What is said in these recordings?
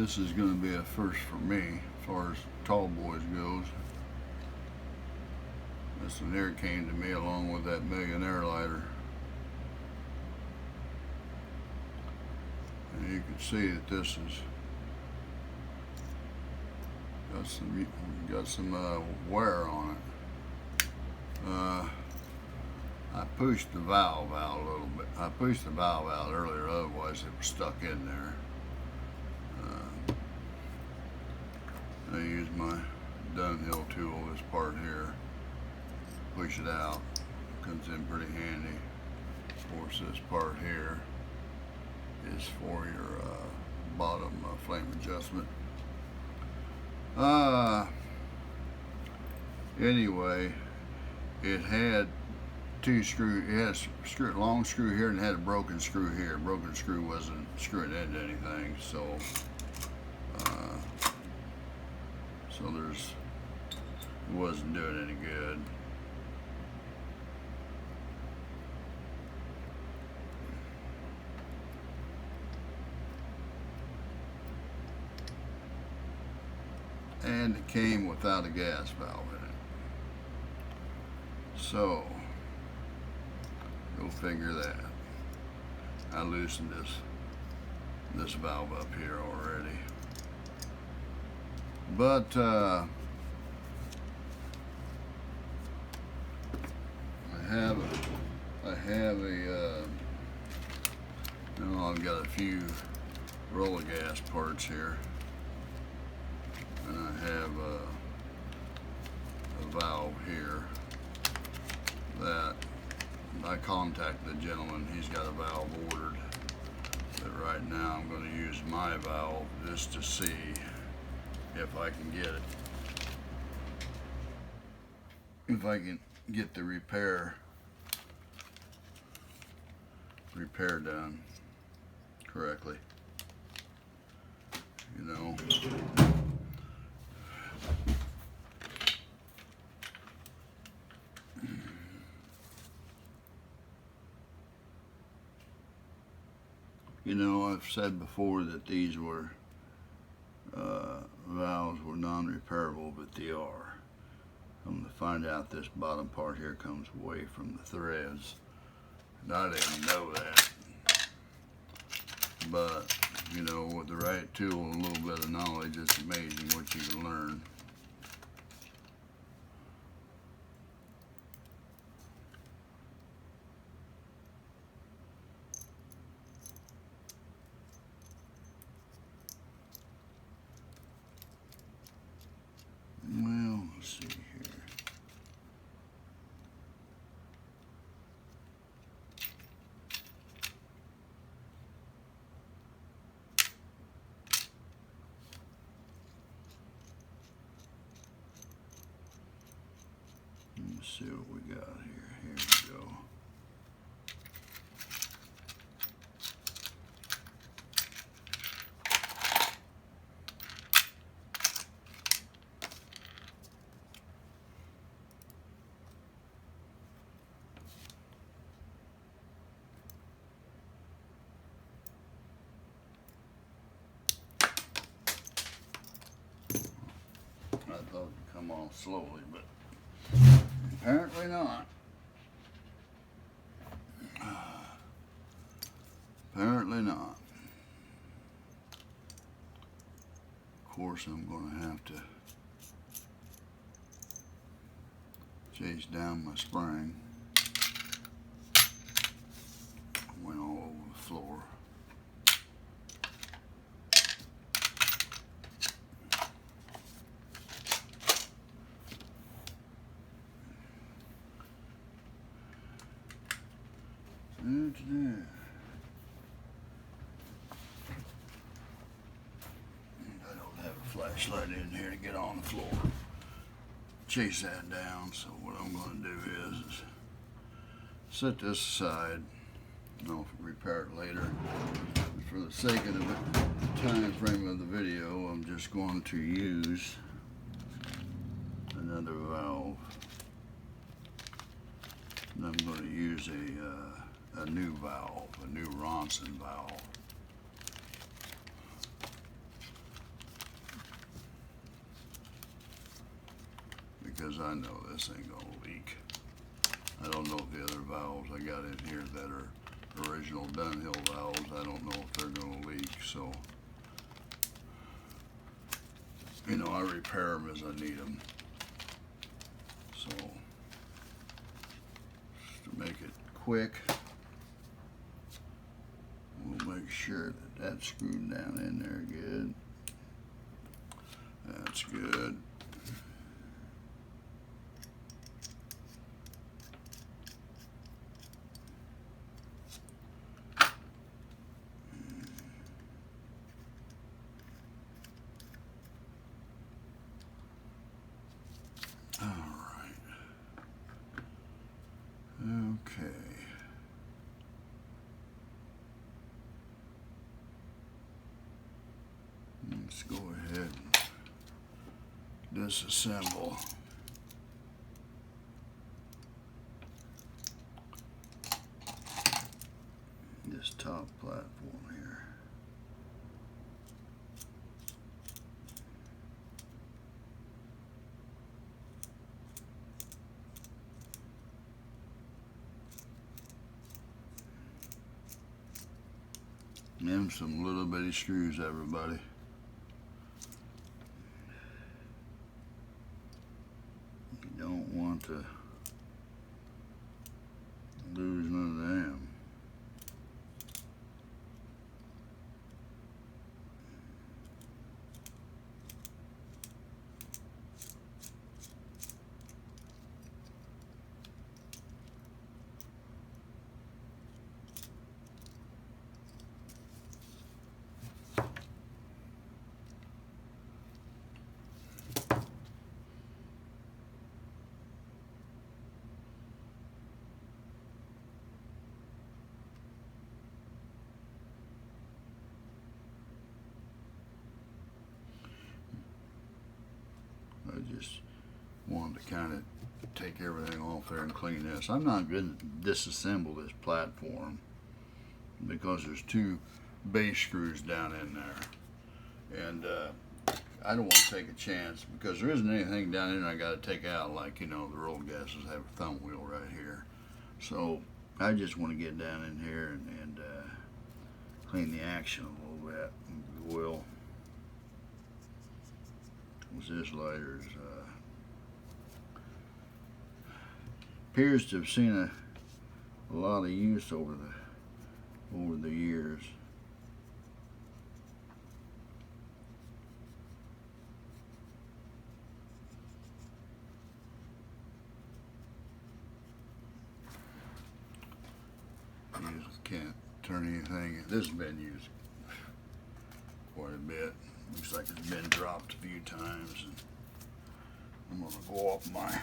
this is going to be a first for me as far as tall boys goes. This one here came to me along with that Millionaire lighter. And you can see that this is got some wear on it. I pushed the valve out a little bit. I pushed the valve out earlier, otherwise it was stuck in there. I use my Dunhill tool, this part here, push it out, comes in pretty handy. Of course, this part here is for your bottom flame adjustment. Anyway, it had two screws. It had a long screw here and it had a broken screw here. Broken screw wasn't screwing into anything, so it wasn't doing any good. And it came without a gas valve in it. So, go figure that. I loosened this valve up here already. But I have I've got a few roller gas parts here. And I have a valve here that I contacted the gentleman. He's got a valve ordered, but right now I'm going to use my valve just to see if I can get it. If I can get the repair done correctly, you know. You know, I've said before that these were valves were non-repairable, but they are. I'm to find out this bottom part here comes away from the threads, and I didn't know that. But you know, with the right tool and a little bit of knowledge, it's amazing what you can learn. Well, let's see here. Let's see what we got here. Here we go. I thought it'd come off slowly, but apparently not. Apparently not. Of course, I'm going to have to chase down my spring. Went all over the floor. There. I don't have a flashlight in here to get on the floor. Chase that down, so what I'm going to do is set this aside. I'll repair it later. For the sake of the time frame of the video, I'm just going to use another valve. And I'm going to use a new valve, a new Ronson valve. because I know this ain't gonna leak. I don't know if the other valves I got in here that are original Dunhill valves, I don't know if they're gonna leak, so you know, I repair them as I need them. So just to make it quick, we'll make sure that that's screwed down in there good. That's good. Okay. Let's go ahead and disassemble. This top platform here. And some little bitty screws, everybody. You don't want to lose none of them. I just wanted to kind of take everything off there and clean this. I'm not going to disassemble this platform because there's two base screws down in there, and I don't want to take a chance because there isn't anything down in there I got to take out, like, you know, the roll gases have a thumb wheel right here. So I just want to get down in here and clean the action a little bit, if you will. This lighter's appears to have seen a lot of use over the years. You can't turn anything. This has been used quite a bit. Looks like it's been dropped a few times. And I'm gonna go off my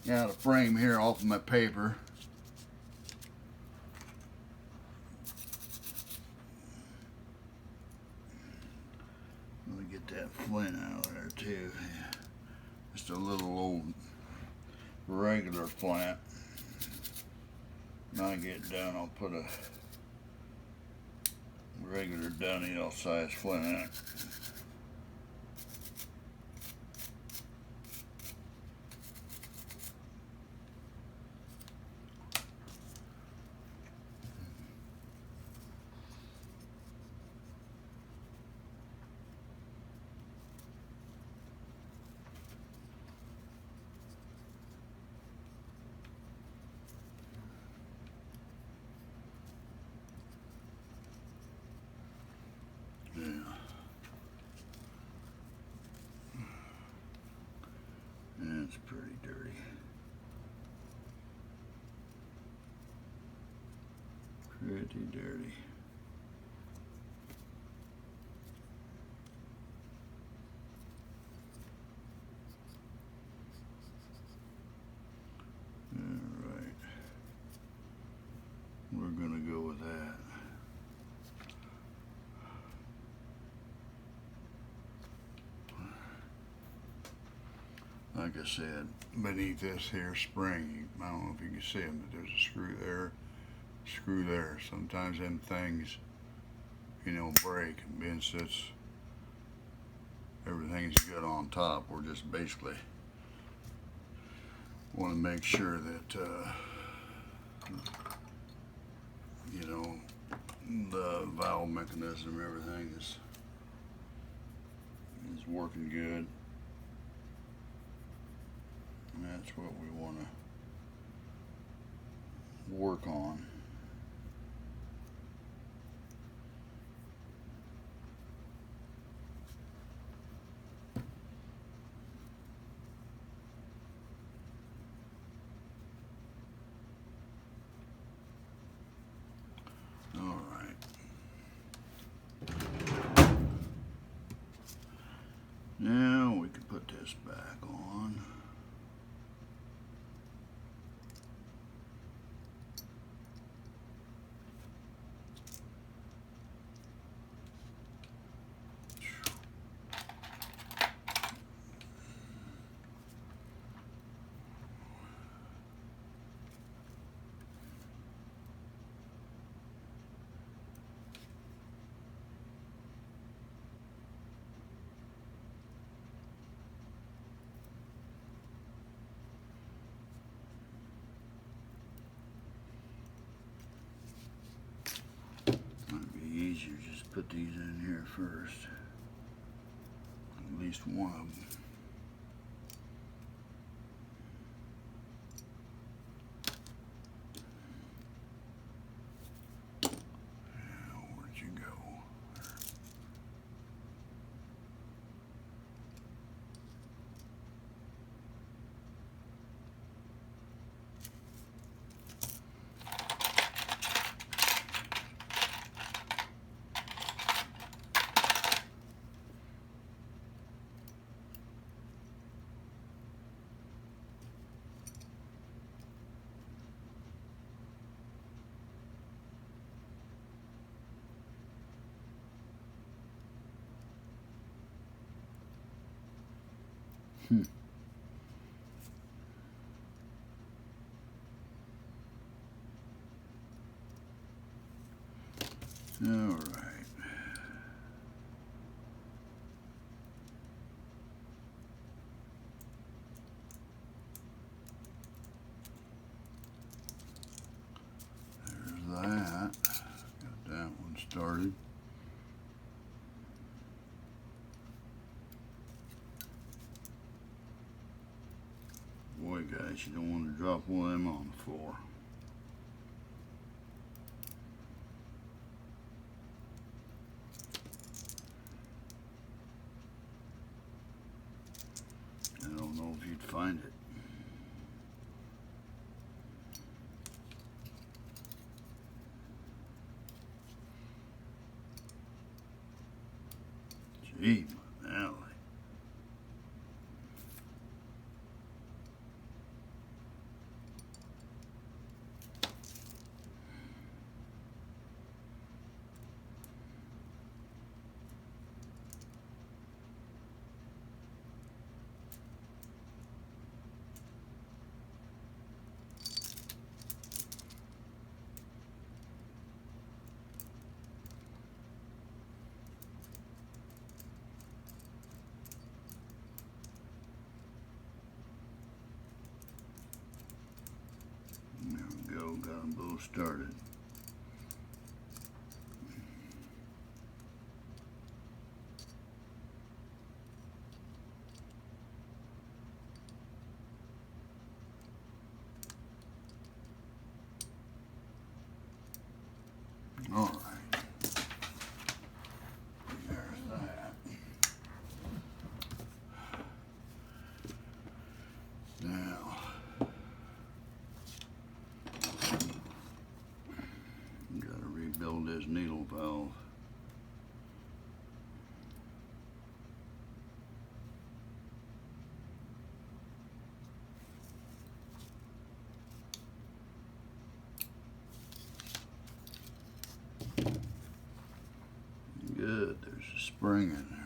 out of frame here off of my paper. Let me get that flint out of there too. Yeah. Just a little old regular flint. When I get done, I'll put a regular Dunhill size flint in it. It's pretty dirty. Pretty dirty. All right. We're gonna go with that. Like I said, beneath this here spring, I don't know if you can see them, but there's a screw there. Sometimes them things, you know, break, and since everything's good on top, we're just basically Want to make sure that you know, the valve mechanism, everything is working good. And that's what we want to work on. All right. Now we can put this back on. Might be easier just put these in here first. At least one of them. Now, where'd you go? All right. There's that. Got that one started. Boy, guys, you don't want to drop one of them on the floor. I don't know if you'd find it. Gee, my alley. There we go, got them both started. All right. There's that. Now, gotta rebuild this needle valve. Good, there's a spring in there.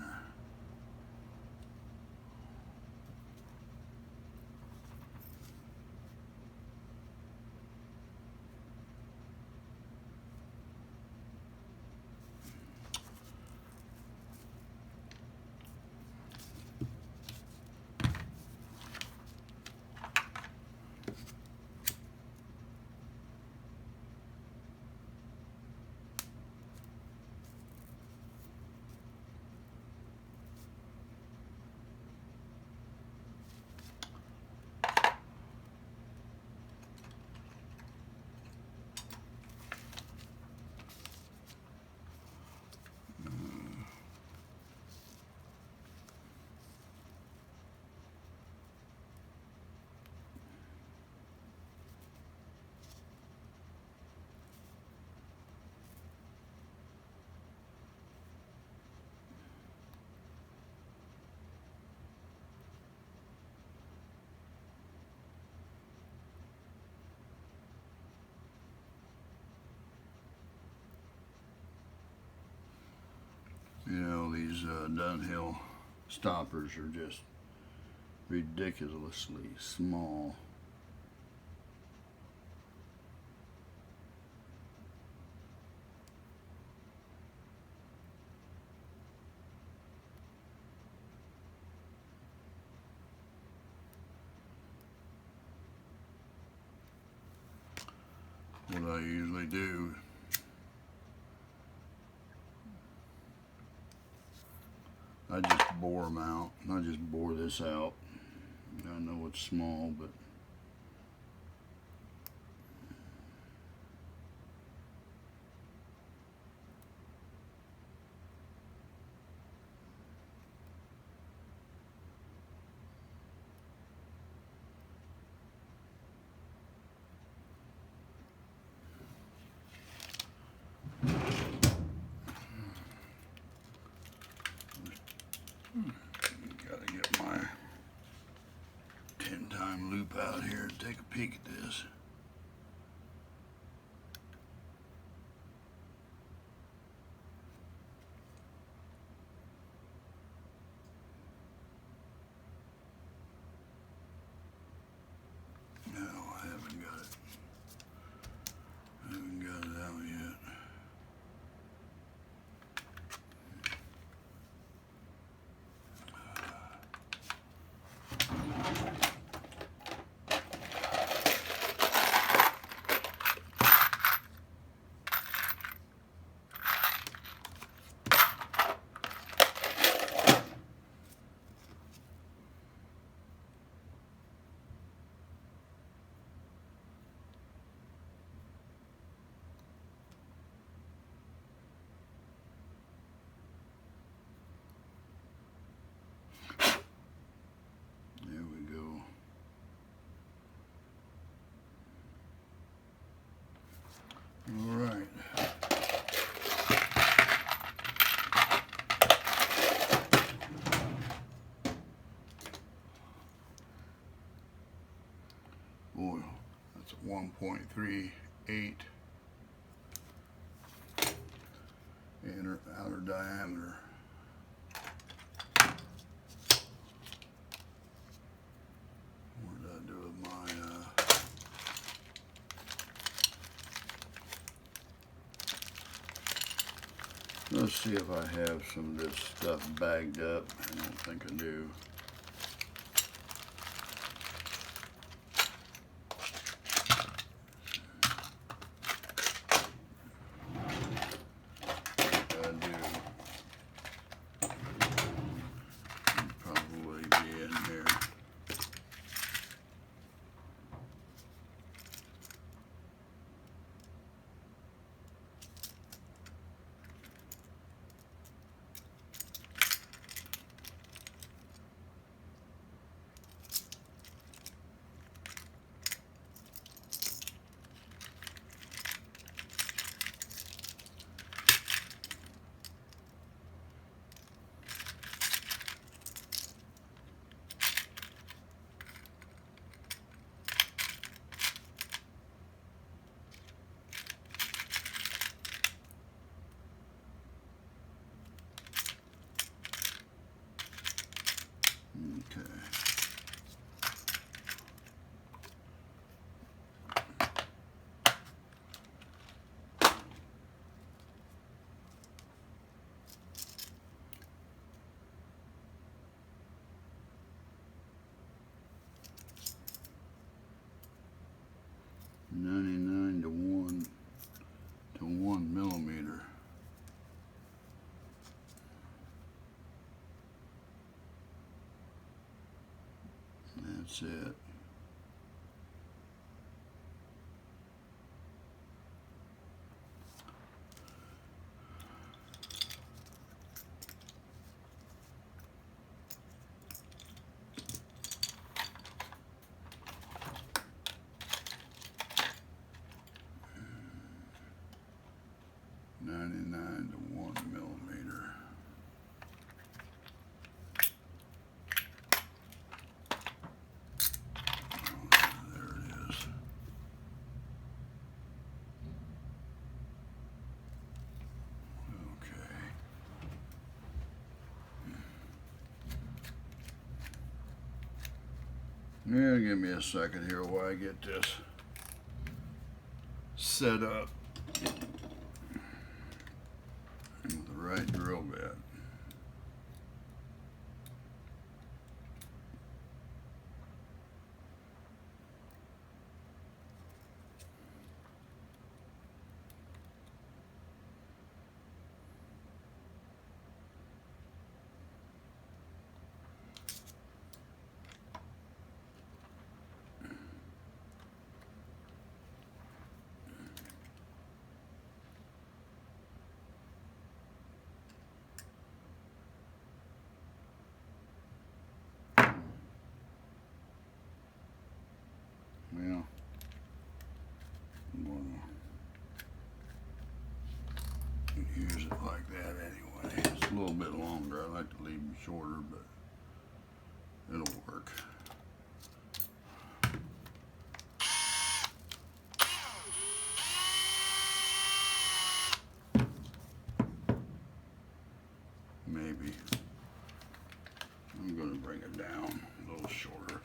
these Dunhill stoppers are just ridiculously small. What I usually do, I just bore them out. I just bore this out. I know it's small, but gotta get my 10-time loop out here and take a peek at this. No, I haven't got it. I haven't got it out yet. There we go. All right. Boy, that's a 1.38 outer diameter. What did I do with my let's see if I have some of this stuff bagged up. I don't think I do. I do. Probably be in here. Okay. .99 to 1 millimeter. That's it. .99 to 1 millimeter. There it is. Okay. Yeah, give me a second here while I get this set up with the right drill bit. Well, I'm gonna use it like that anyway. It's a little bit longer. I like to leave them shorter, but it'll work. Maybe. I'm gonna bring it down a little shorter.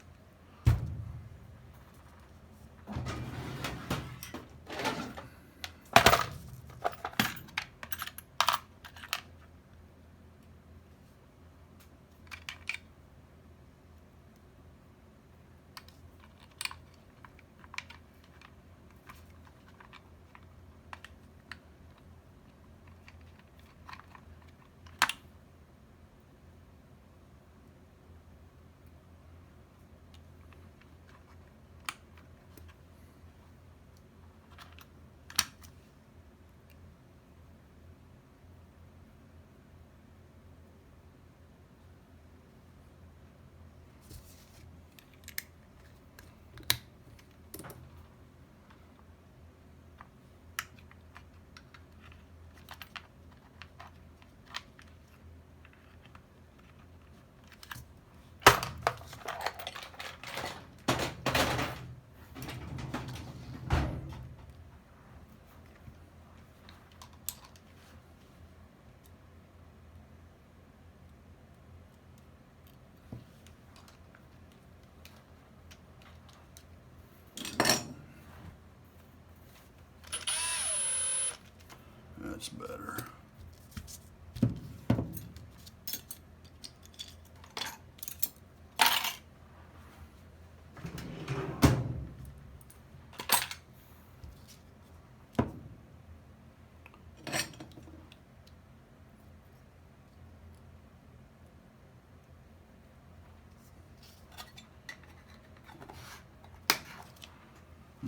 That's better.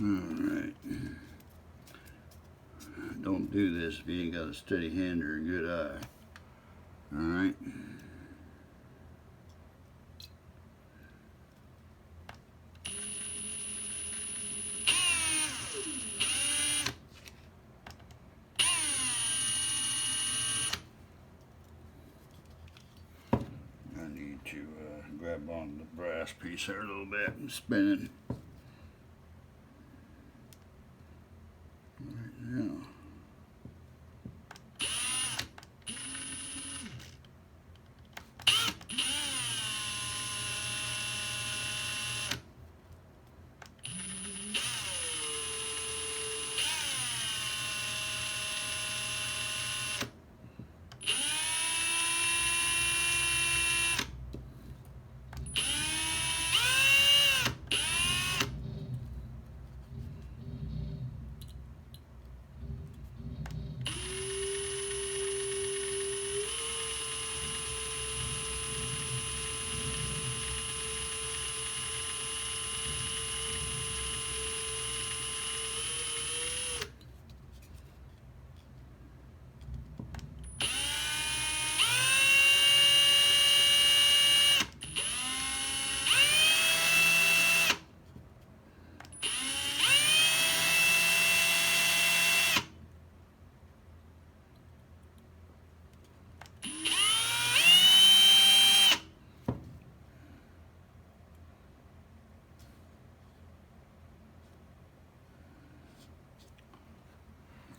All right. Don't do this if you ain't got a steady hand or a good eye. All right. I need to grab on the brass piece there a little bit and spin it. Right now.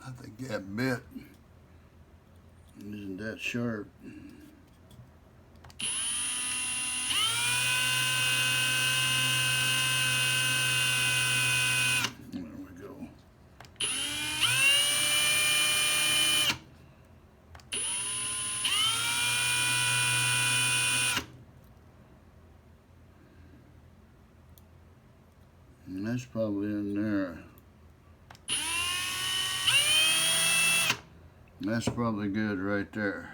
I think that bit isn't that sharp. probably in there. That's probably good right there.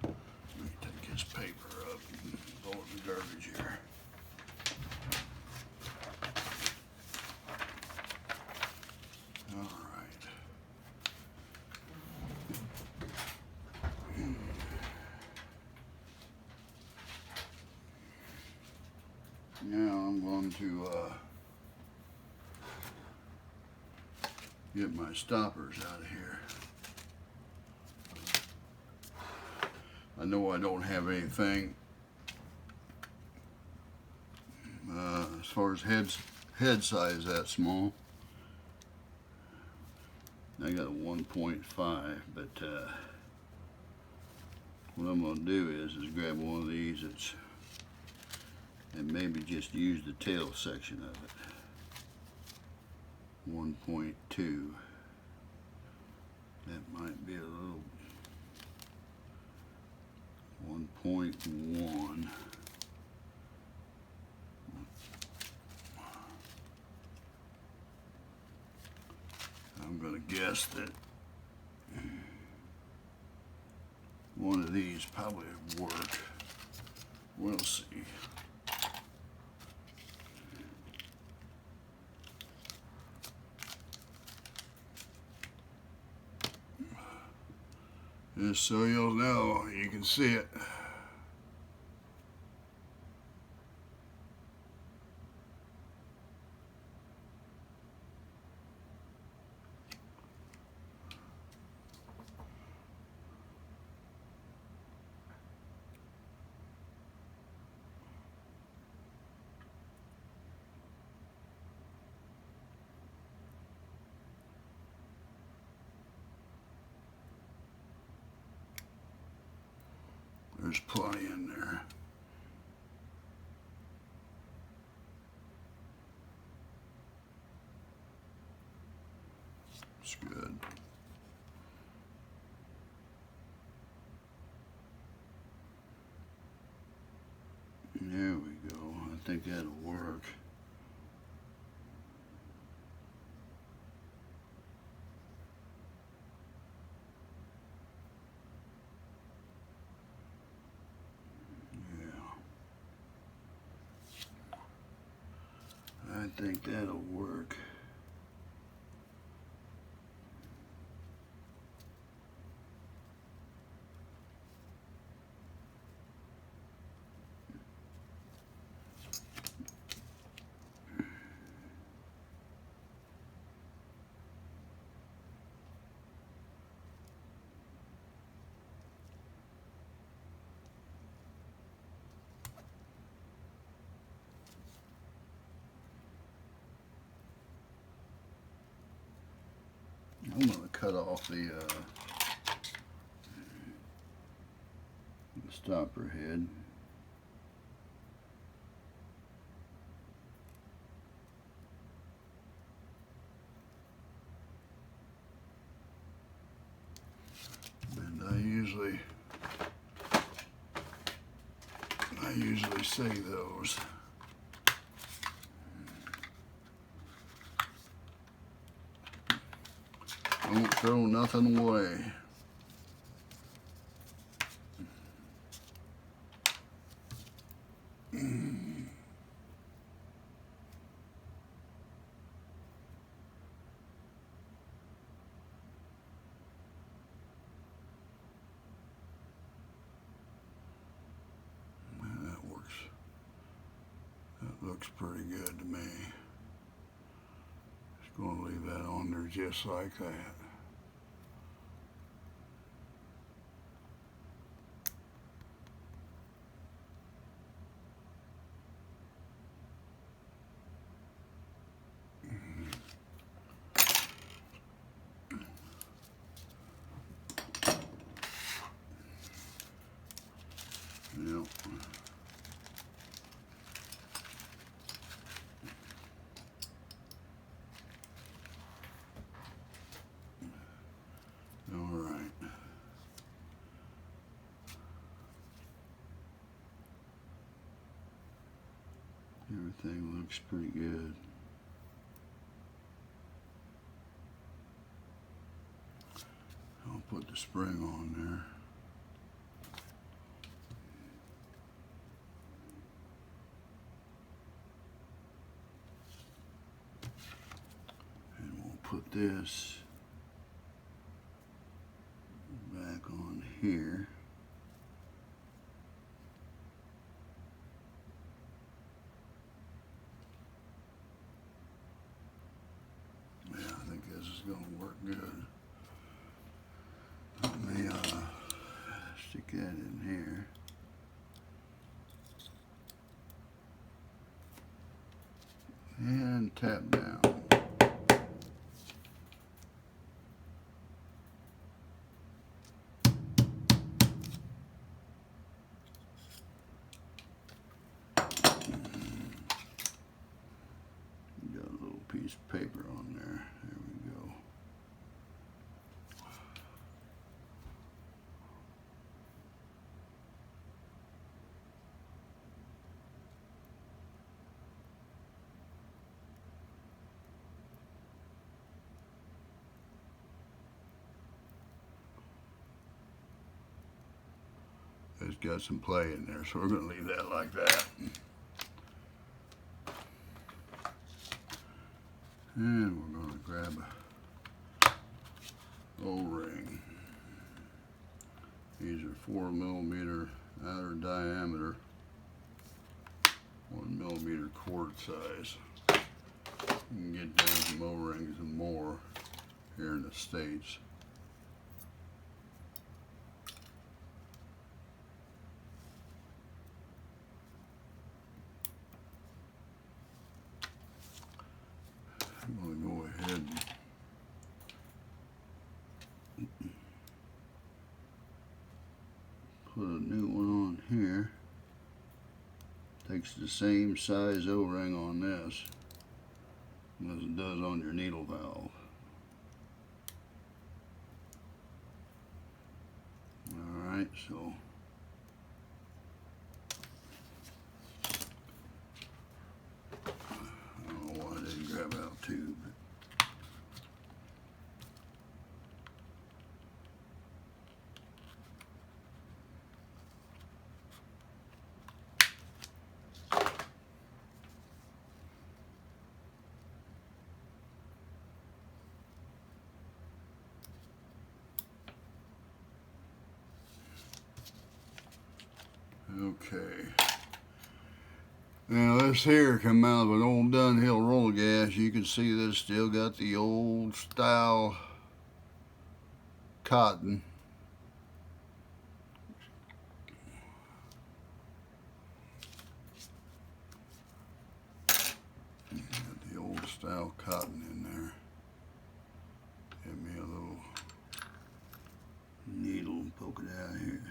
Let me take his paper up and throw it in the garbage here. All right. Now I'm going to get my stoppers out of here. I know I don't have anything as far as head size that small. I got a 1.5, but what I'm going to do is grab one of these and maybe just use the tail section of it. 1.2. That might be a little 1.1. I'm going to guess that one of these probably would work. We'll see. Just so you'll know, you can see it. There's plenty in there. It's good. There we go. I think that'll work. I think that'll work. I'm going to cut off the stopper head. And I usually save those. Don't throw nothing away. That works. That looks pretty good to me. Just going to leave that on there just like that. Yep. All right. Everything looks pretty good. I'll put the spring on there. And we'll put this back on here. Yeah, I think this is going to work good. Let me stick that in here. And tap down. Got a little piece of paper on there. There we go. It's got some play in there, so we're going to leave that like that. And we're going to grab a O-ring. These are 4mm outer diameter, 1mm cord size. You can get down some O-rings and more here in the States. I'm going to go ahead and put a new one on here. Takes the same size O-ring on this as it does on your needle valve. Alright, so I don't know why I didn't grab out two, but okay. Now this here come out of an old Dunhill roller gas. You can see that it's still got the old style cotton. Got the old style cotton in there. Give me a little needle and poke it out here.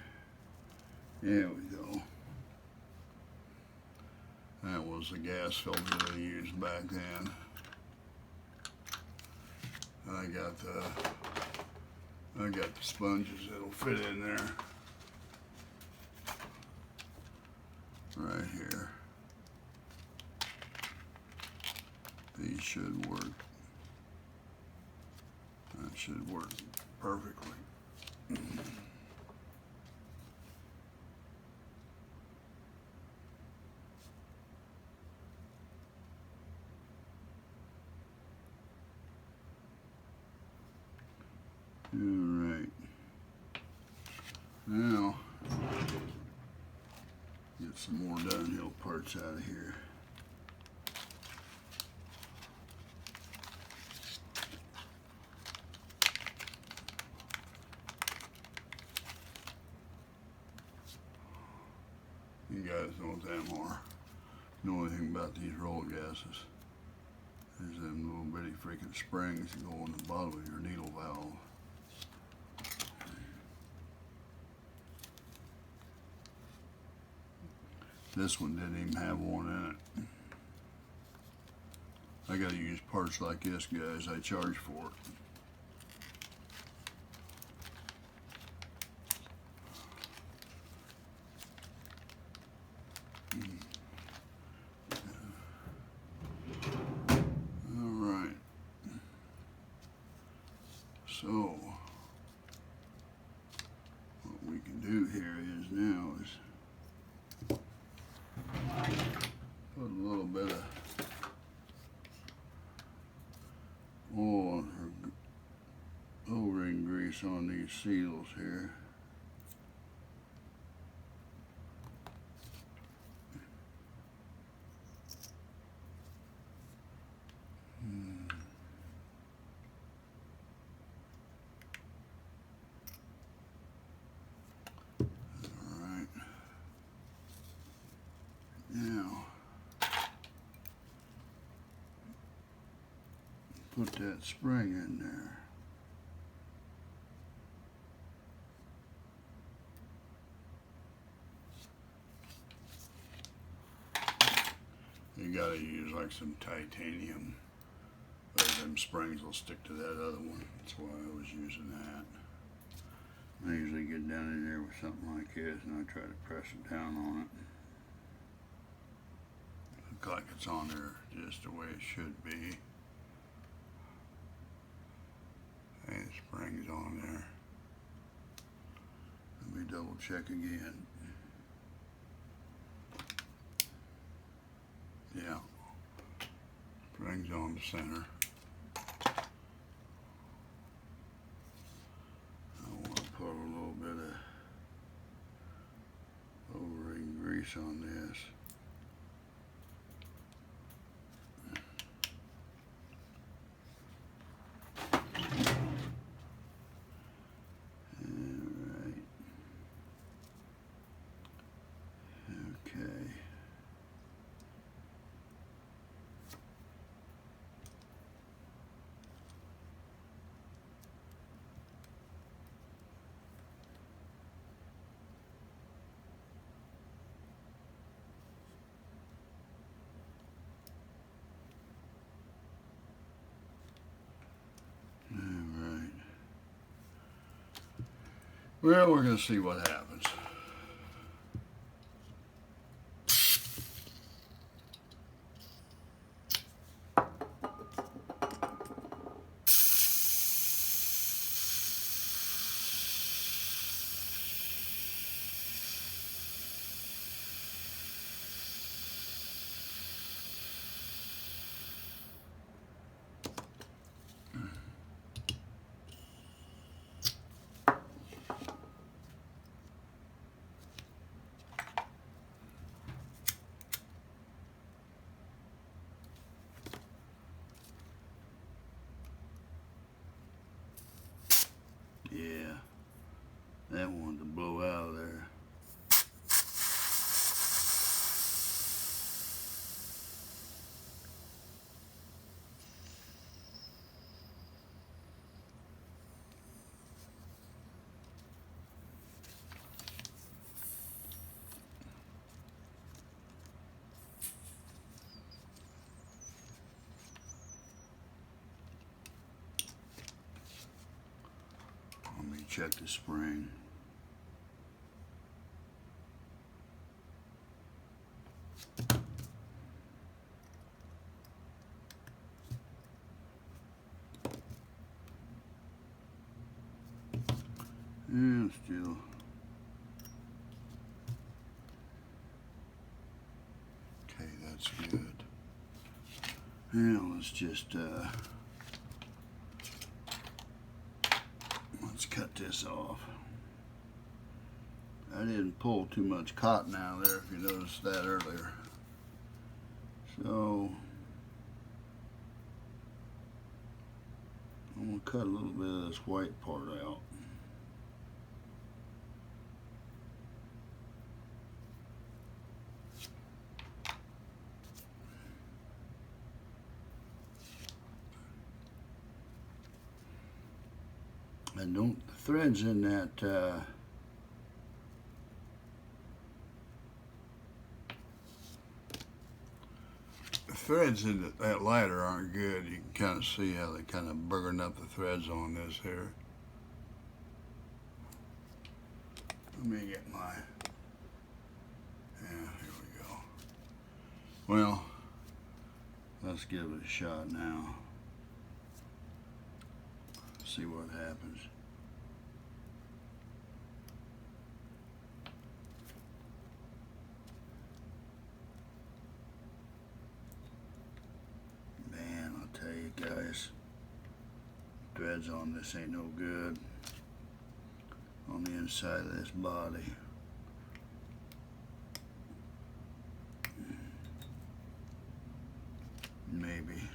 There we go. That was the gas filter they used back then. I got the sponges that'll fit in there. Right here. These should work. That should work perfectly. Alright, now get some more Dunhill parts out of here. You guys know what them are. Know anything about these roller gases. There's them little bitty freaking springs that go on the bottom of your needle valve. This one didn't even have one in it. I gotta use parts like this, guys. I charge for it. So what we can do here is now is put a little bit of oil or O-ring grease on these seals here. Now, put that spring in there. You gotta use like some titanium, or them springs will stick to that other one. That's why I was using that. I usually get down in there with something like this and I try to press it down on it. Look like it's on there just the way it should be. And the spring's on there. Let me double check again. Yeah, spring's on the center. I want to put a little bit of O-ring grease on this. Well, we're going to see what happens. Yeah, that wanted to blow out of there. Let me check the spring. And still. Okay, that's good. Now let's just let's cut this off. I didn't pull too much cotton out of there, if you noticed that earlier. So I'm going to cut a little bit of this white part out. And the threads in that the threads in that lighter aren't good. You can kind of see how they kind of burning up the threads on this here. Let me get my, yeah, here we go. Well, let's give it a shot now. See what happens. Man, I'll tell you guys, threads on this ain't no good. On the inside of this body. Maybe.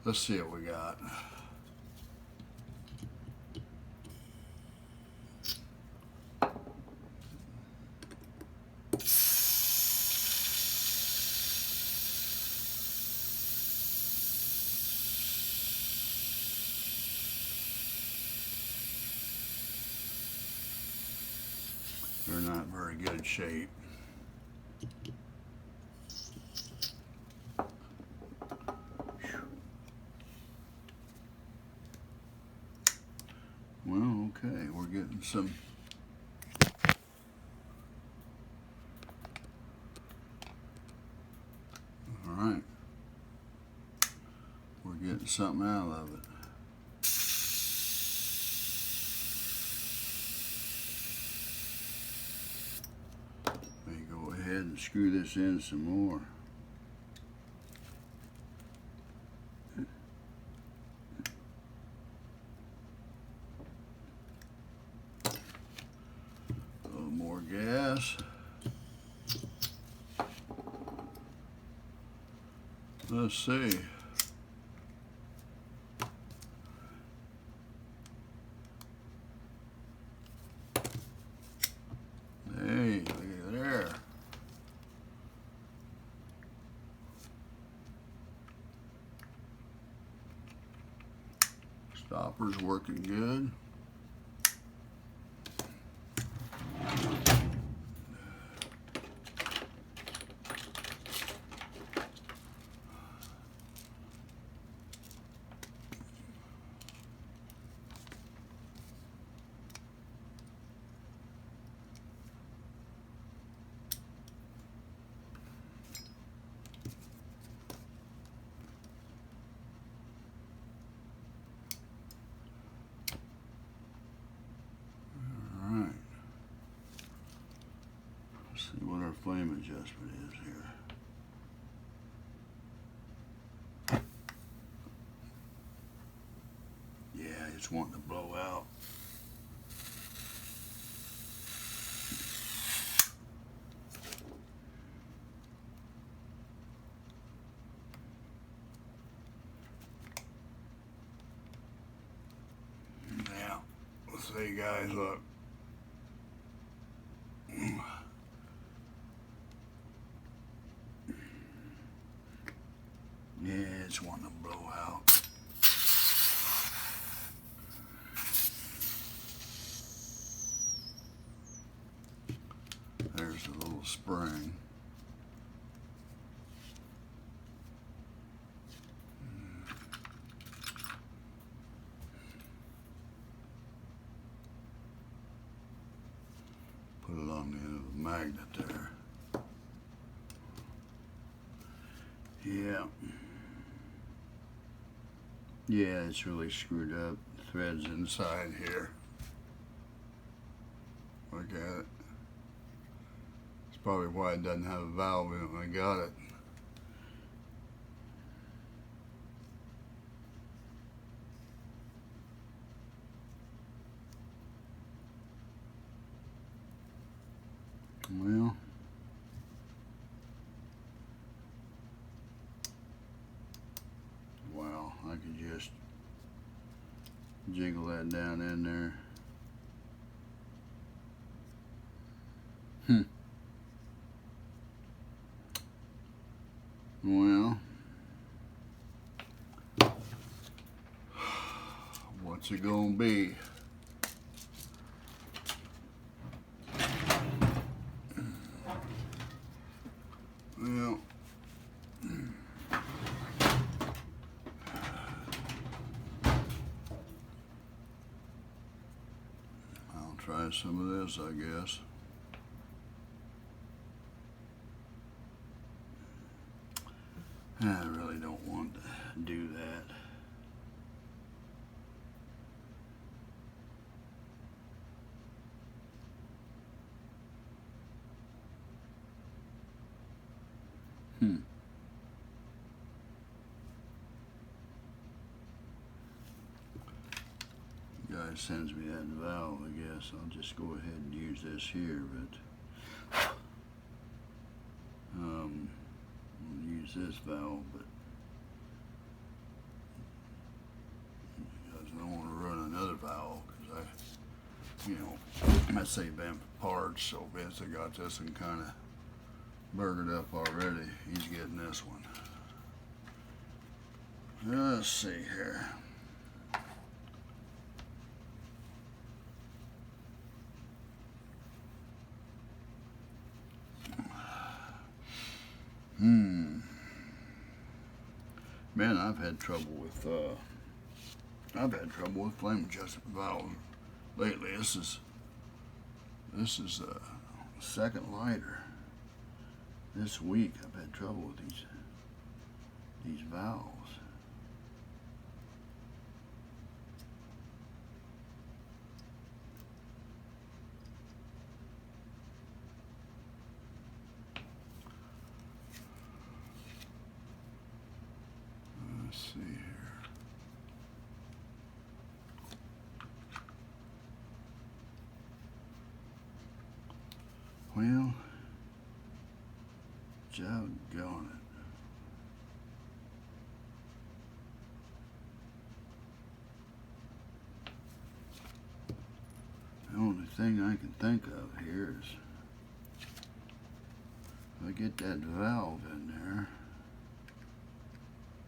Let's see what we got. They're not very good shape. Well, okay, we're getting some all right. We're getting something out of it. Go ahead and screw this in some more. A little more gas. Let's see. Hey, look at there. Stopper's working good. See what our flame adjustment is here. Yeah, it's wanting to blow out. Now, let's see guys, look. Yeah, it's wanting to blow out. There's a little spring. Put it on the end of the magnet there. Yeah. Yeah, it's really screwed up. The thread's inside here. Look at it. It's probably why it doesn't have a valve in it when I got it. Well, I could just jiggle that down in there. Well, what's it gonna be? Well, I'll try some of this, I guess. I really don't want to do that. Guy sends me that valve, I guess. I'll just go ahead and use this here, but I'll use this valve, but because I don't want to run another valve, because I save them for parts, so Vince, I got this one kind of burgered up already. He's getting this one. Let's see here. Man, I've had trouble with flame adjustment valves lately. This is a second lighter this week. I've had trouble with these valves. Let's see here. Well, doggone it. The only thing I can think of here is if I get that valve in there,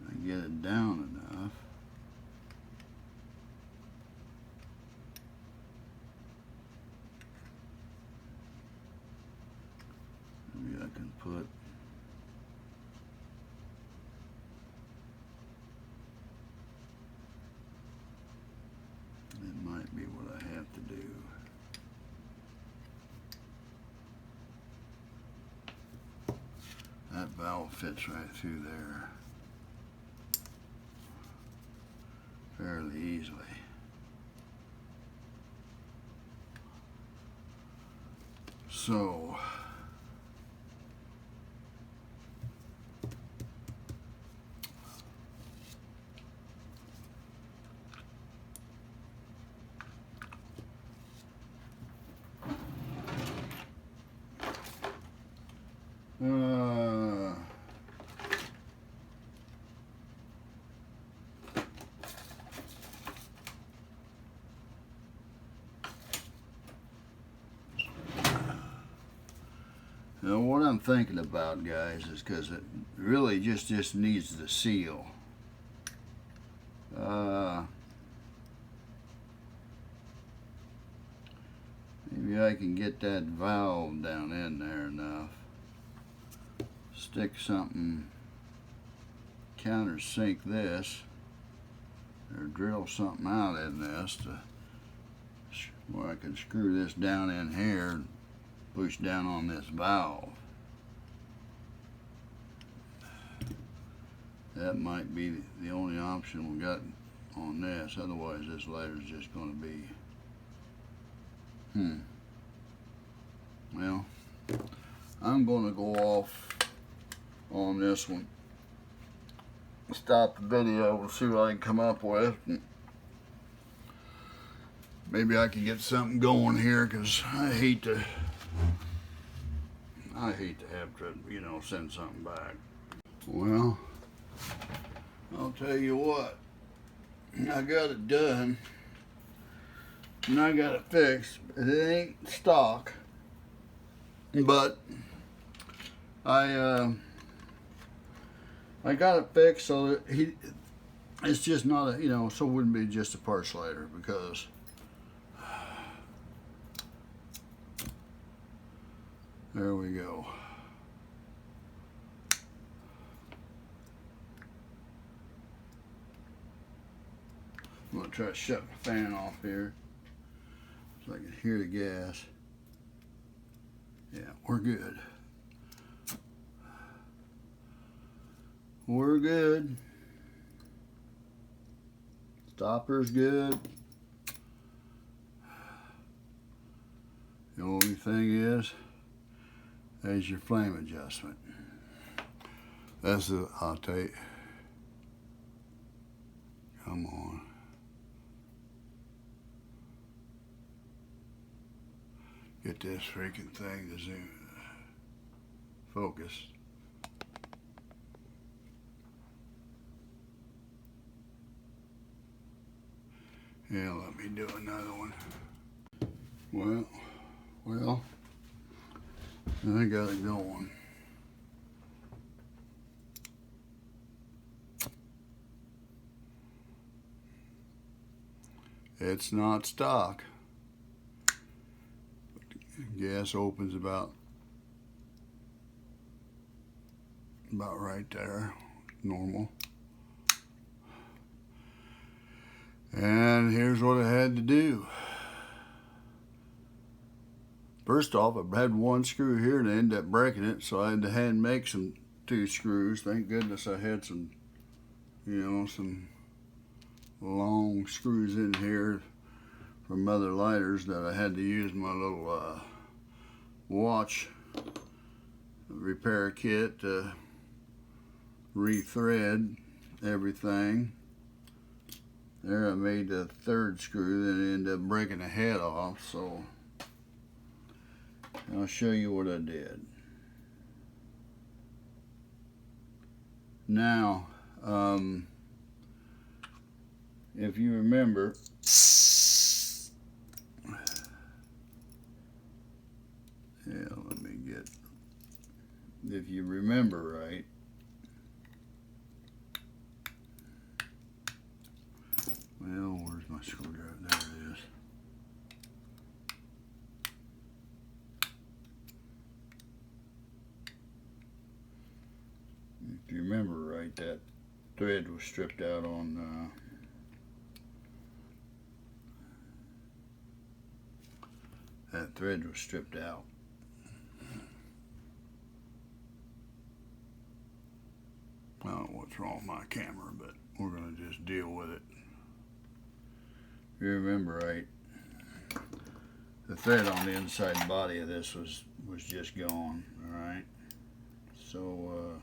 I get it down enough, maybe I can put it might be what I have to do. That valve fits right through there fairly easily. So now what I'm thinking about, guys, is because it really just needs the seal. Maybe I can get that valve down in there enough. Stick something, countersink this, or drill something out in this to where I can screw this down in here and push down on this valve. That might be the only option we got on this. Otherwise, this lighter's just going to be well, I'm going to go off on this one, stop the video and see what I can come up with. Maybe I can get something going here, because I hate to have to, send something back. Well, I'll tell you what, I got it done and I got it fixed. It ain't stock, but I got it fixed so that it's just not a, so it wouldn't be just a part slider, because there we go. I'm going to try to shut my fan off here so I can hear the gas. Yeah, we're good. We're good. Stopper's good. The only thing is, there's your flame adjustment. That's the, I'll tell you. Come on. Get this freaking thing to zoom. Focus. Yeah, let me do another one. Well, I got it going. It's not stock. Gas opens about right there, normal. And here's what I had to do. First off, I had one screw here and I ended up breaking it, so I had to hand make some 2 screws. Thank goodness I had some, some long screws in here from other lighters that I had to use my little watch repair kit to rethread everything. There I made the 3rd screw, then I ended up breaking the head off, so I'll show you what I did. Now, if you remember, if you remember right, well, where's my screwdriver? There it is. If you remember right, that thread was stripped out on that thread was stripped out. I don't know what's wrong with my camera, but we're going to just deal with it. If you remember right, the thread on the inside body of this was just gone, all right? So,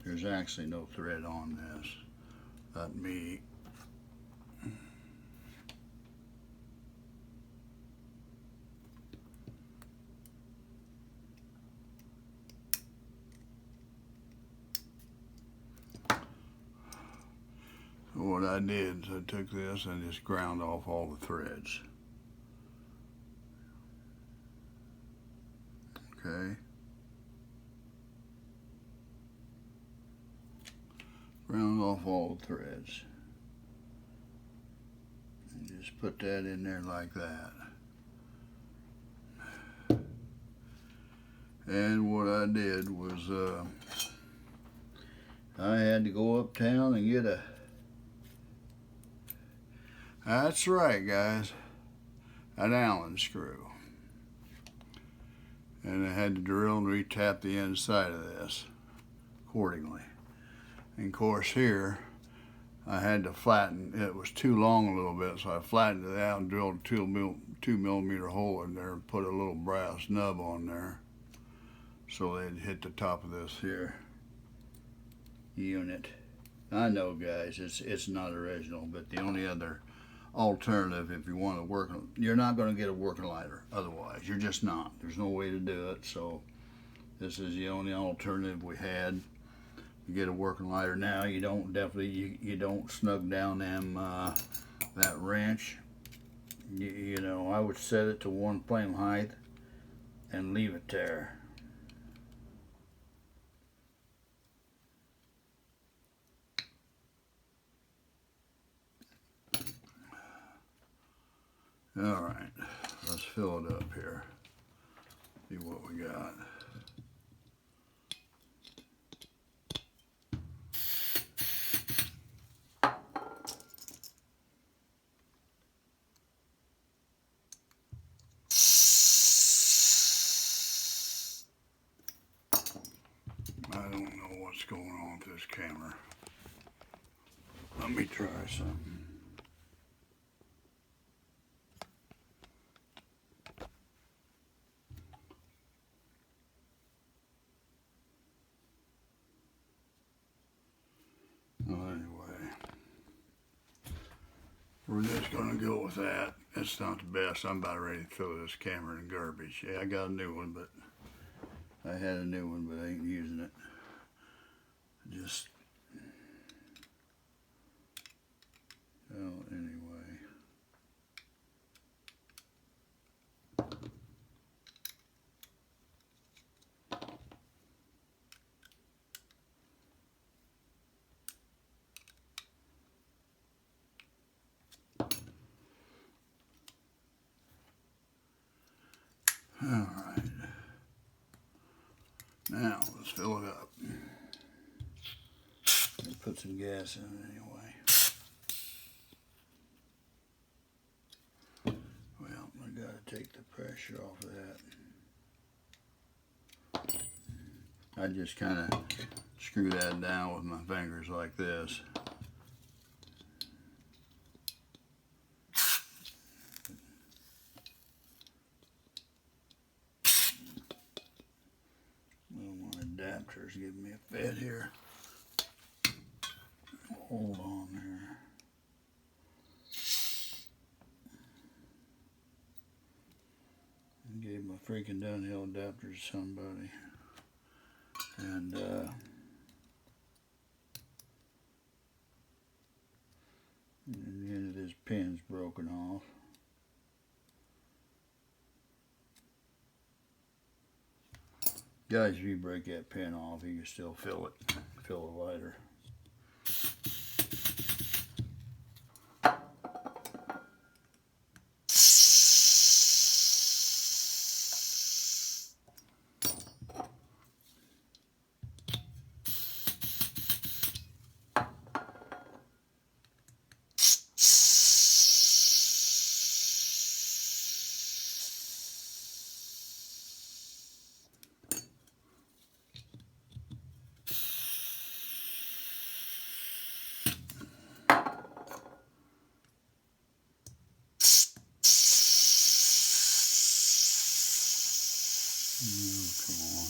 there's actually no thread on this, not me. So what I did is I took this and just ground off all the threads. Okay. Ground off all the threads. And just put that in there like that. And what I did was I had to go uptown and get a, that's right guys, an Allen screw. And I had to drill and retap the inside of this accordingly. And of course here, I had to flatten, it was too long a little bit, so I flattened it out and drilled a 2mm hole in there and put a little brass nub on there so they'd hit the top of this here unit. I know guys, it's not original, but the only other alternative, if you want to work, you're not going to get a working lighter otherwise. You're just not. There's no way to do it, so this is the only alternative we had. You get a working lighter now, you don't you don't snug down them that wrench. You know, I would set it to 1 flame height and leave it there. All right, let's fill it up here. See what we got. I don't know what's going on with this camera. Let me try something. We're just gonna go with that. It's not the best. I'm about ready to throw this camera in garbage. Yeah, I got a new one, but I had a new one, but I ain't using it. Just, well, anyway. All right. Now let's fill it up. And put some gas in it anyway. Well, I gotta take the pressure off of that. I just kind of screw that down with my fingers like this. Adapter's giving me a fit here. Hold on there. I gave my freaking Dunhill adapter to somebody. And the end of this pin's broken off. Guys, if you break that pin off, you can still fill it lighter. Come on.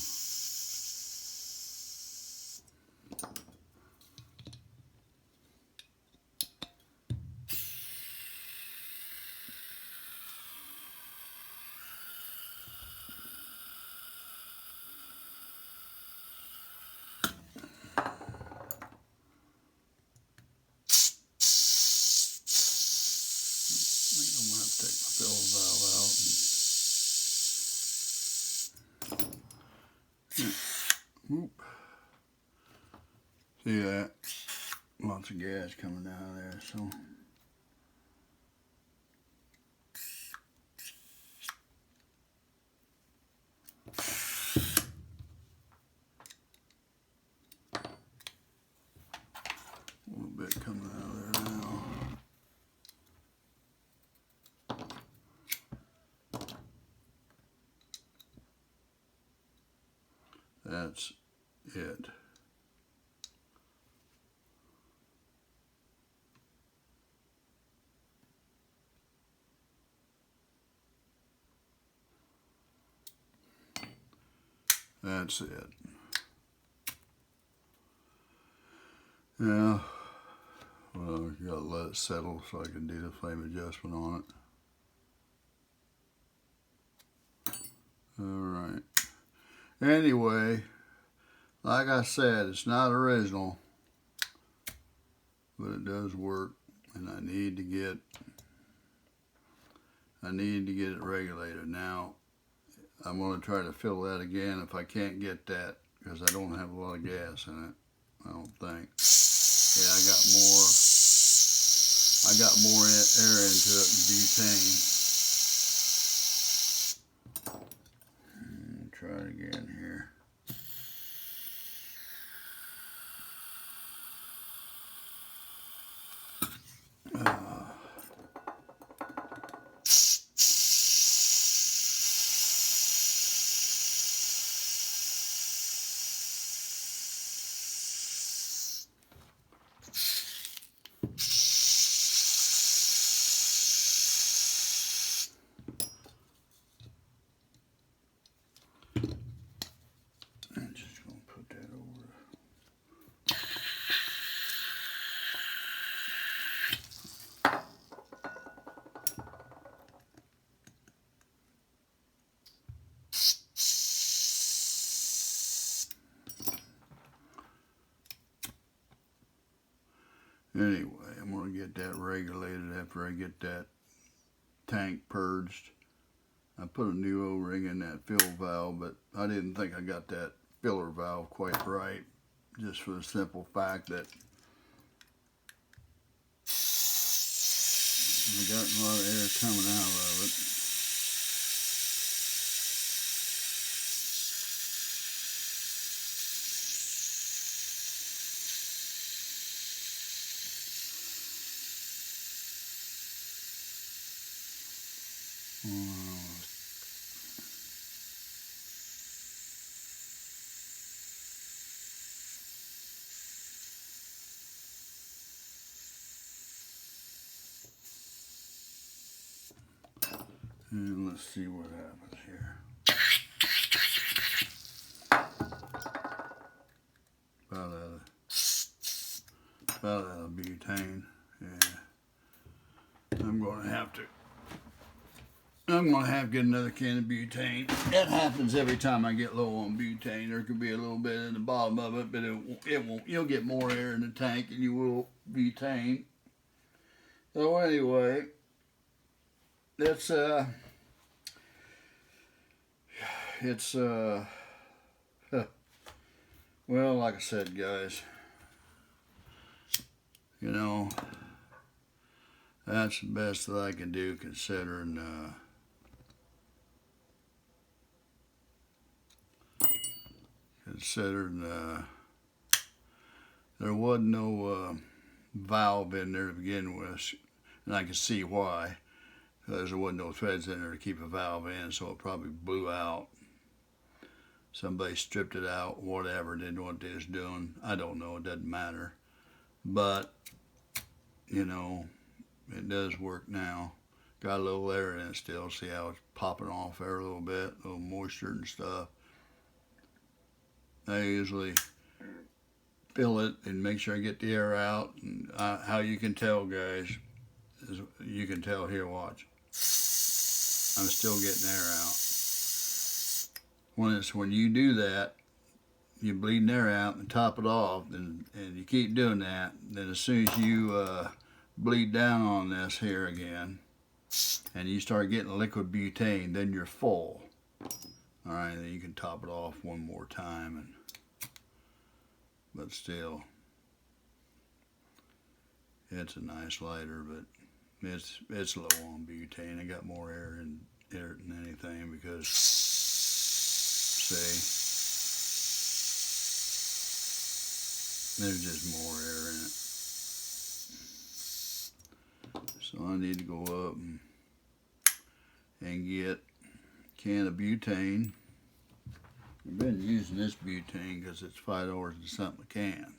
I think I'm gonna have to take my fill valve out. Whoop. See that? Lots of gas coming out of there, so. A little bit coming out of there now. That's it. That's it. Yeah. Well, you gotta let it settle so I can do the flame adjustment on it. Alright. Anyway, like I said, it's not original, but it does work, and I need to get it regulated. Now, I'm going to try to fill that again if I can't get that, because I don't have a lot of gas in it, I don't think. Yeah, I got more air into it than butane. Try it again here. Anyway, I'm going to get that regulated after I get that tank purged. I put a new O-ring in that fill valve, but I didn't think I got that filler valve quite right, just for the simple fact that we got a lot of air coming out of it. And let's see what happens here. About out of butane. Yeah. I'm gonna have to get another can of butane. That happens every time I get low on butane. There could be a little bit in the bottom of it, but it won't. You'll get more air in the tank than you will butane. So anyway, it's well, like I said, guys, you know, that's the best that I can do considering there wasn't no valve in there to begin with, and I can see why, because there wasn't no threads in there to keep a valve in, so it probably blew out. Somebody stripped it out, whatever, didn't know what they was doing. I don't know, it doesn't matter. But, you know, it does work now. Got a little air in it still. See how it's popping off there a little bit, a little moisture and stuff. I usually fill it and make sure I get the air out. And how you can tell, guys, is you can tell here, watch. I'm still getting air out. When you do that, you're bleeding air out and top it off, and you keep doing that, then as soon as you bleed down on this here again, and you start getting liquid butane, then you're full. All right, then you can top it off one more time, but still, it's a nice lighter, but it's low on butane. I got more air in it than anything because, see, there's just more air in it. So I need to go up and get a can of butane. I've been using this butane because it's $5 and something a can.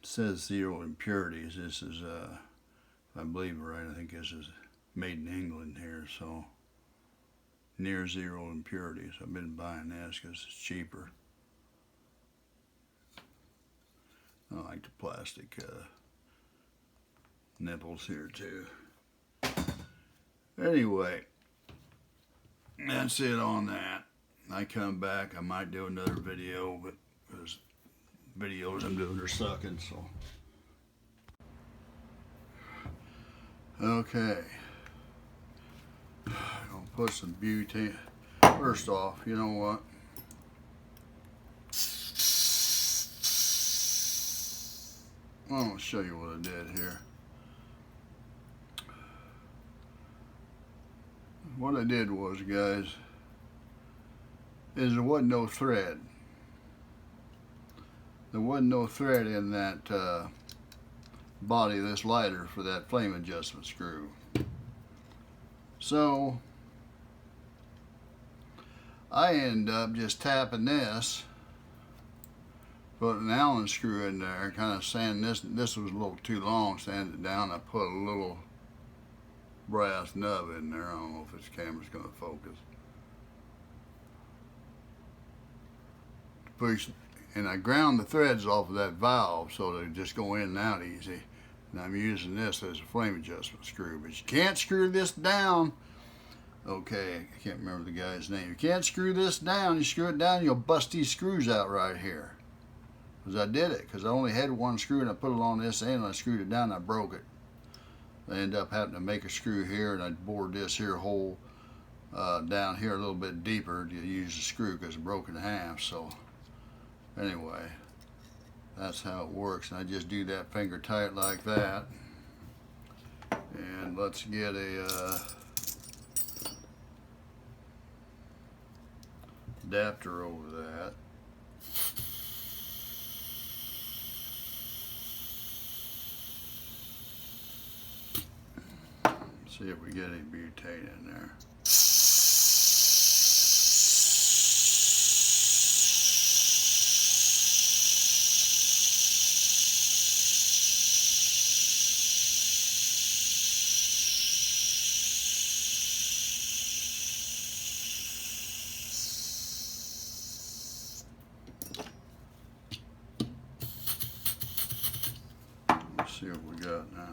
It says 0 impurities. This is, if I believe it right, I think this is made in England here, so near 0 impurities. I've been buying this because it's cheaper. I like the plastic nipples here too. Anyway, that's it on that. I come back, I might do another video, but those videos I'm doing are sucking, so. Okay. I'm gonna put some butane. First off, you know what? I'm gonna show you what I did here. What I did was, guys, is there wasn't no thread. There wasn't no thread in that body of this lighter for that flame adjustment screw. So I end up just tapping this, put an Allen screw in there, kind of sanding this. This was a little too long, sanded it down. I put a little brass nub in there. I don't know if this camera's going to focus. Push, and I ground the threads off of that valve so they just go in and out easy. And I'm using this as a flame adjustment screw, but you can't screw this down. Okay, I can't remember the guy's name. You can't screw this down. You screw it down, you'll bust these screws out right here. because I did it, because I only had one screw and I put it on this end and I screwed it down and I broke it. I ended up having to make a screw here, and I bored this here hole down here a little bit deeper to use the screw because it broke in half. So anyway, that's how it works, and I just do that finger tight like that. And let's get a adapter over that. See if we get any butane in there. Let's see what we got now.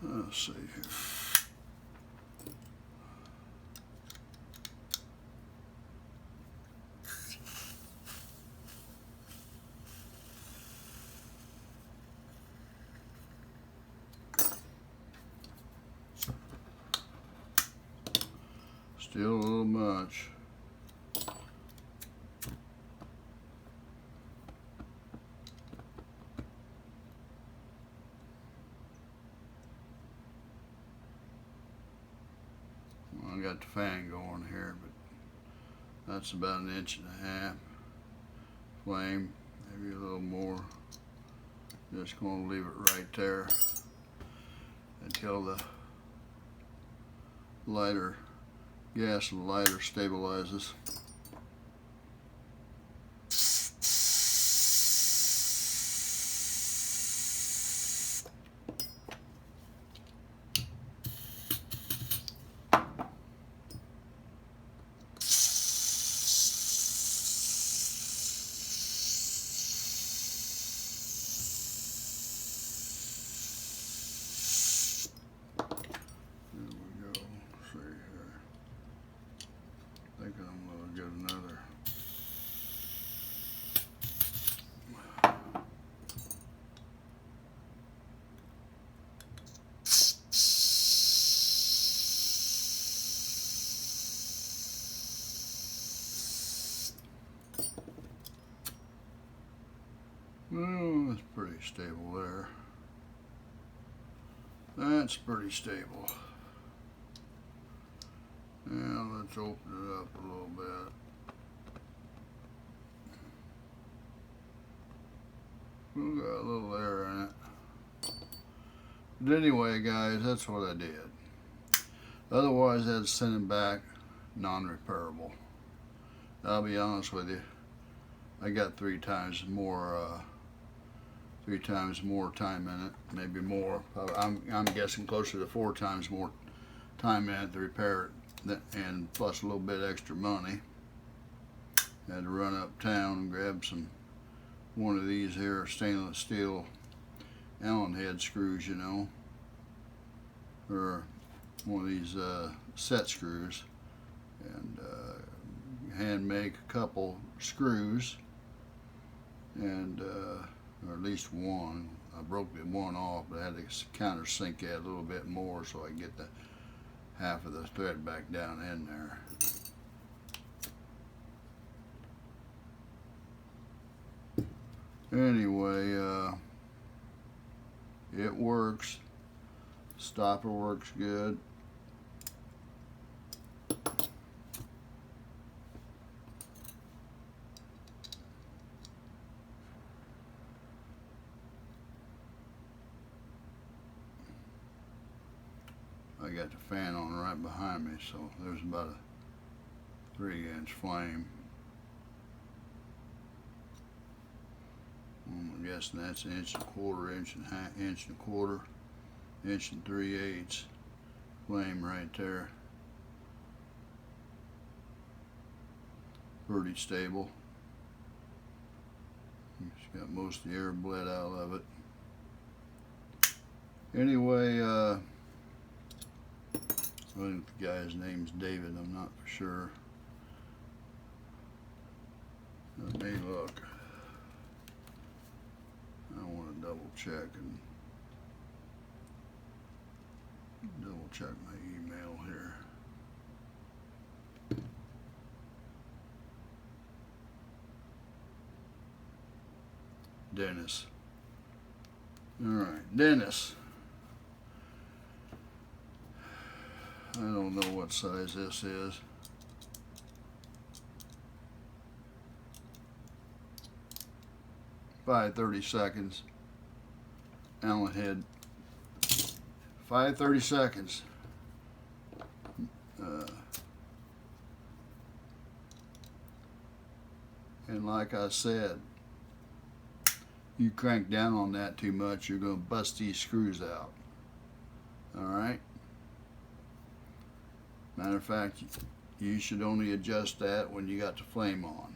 Let's see here. Still a little much. Well, I got the fan going here, but that's about 1.5 inches flame, maybe a little more. Just going to leave it right there until the lighter gas and the lighter stabilizes. Well, that's pretty stable there. That's pretty stable. Now let's open it up a little bit. We got a little air in it. But anyway, guys, that's what I did. Otherwise, I'd send it back non-repairable. I'll be honest with you. I got 3 times more time in it, maybe more. I'm guessing closer to 4 times more time in it to repair it, and plus a little bit extra money. Had to run uptown and grab one of these here stainless steel Allen head screws, you know, or one of these set screws, and hand make a couple screws, and or at least one. I broke the one off, but I had to countersink that a little bit more so I could get the half of the thread back down in there. Anyway, it works. Stopper works good. I got the fan on right behind me, so there's about a 3-inch flame. I'm guessing that's 1.25 inches, inch and a quarter, 1 3/8 flame right there. pretty stable. It's got most of the air bled out of it. Anyway, I think the guy's name's David, I'm not for sure. Let me look. I want to double check my email here. Dennis. Alright, Dennis. I don't know what size this is. Five 30 Allen head. 5 30 and like I said, you crank down on that too much, you're going to bust these screws out. Alright? Matter of fact, you should only adjust that when you got the flame on.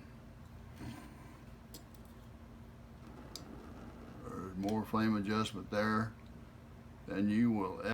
There's more flame adjustment there than you will ever